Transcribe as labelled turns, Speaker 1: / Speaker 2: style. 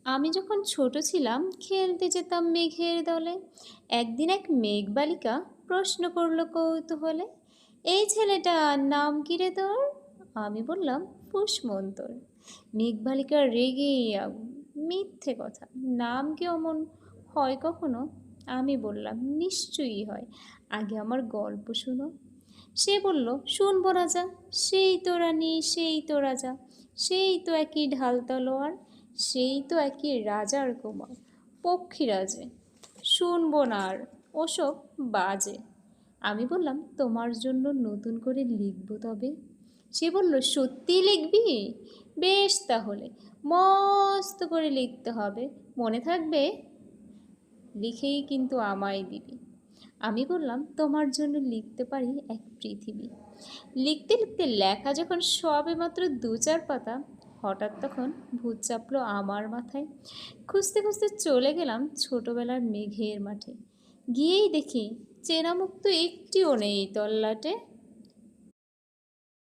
Speaker 1: আমি যখন ছোট ছিলাম খেলতে যেতাম মেঘের দলে। একদিন এক মেঘবালিকা প্রশ্ন করলো কৌতূহলে, এই ছেলেটার নাম কি রে তোর? আমি বললাম, ফুসমন্তর। মেঘবালিকা রেগে আগুন, মিথ্যে কথা, নাম কি অমন হয় কখনো? আমি বললাম, নিশ্চয়ই হয়, আগে আমার গল্প শুনো। সে বলল, শুনবো রাজা। সেই তো রানী, সেই তো রাজা, সেই তো একই ঢাল তলোয়ার, সেই তো একই রাজার কুমার, পক্ষীরাজে, শুনবো না আর ওসব বাজে। আমি বললাম, তোমার জন্য নতুন করে লিখবো তবে। সে বলল, সত্যি লিখবি? বেশ তাহলে, মস্ত করে লিখতে হবে, মনে থাকবে, লিখেই কিন্তু আমায় দিবি। আমি বললাম, তোমার জন্য লিখতে পারি এক পৃথিবী। লিখতে লিখতে লেখা যখন সবে মাত্র ২-৪ পাতা, হঠাৎ তখন ভূত চাপলো আমার মাথায়। খুঁজতে খুঁজতে চলে গেলাম ছোটবেলার মেঘের মাঠে। গিয়েই দেখি চেনা মুখ তো একটিও নেই তল্লাটে।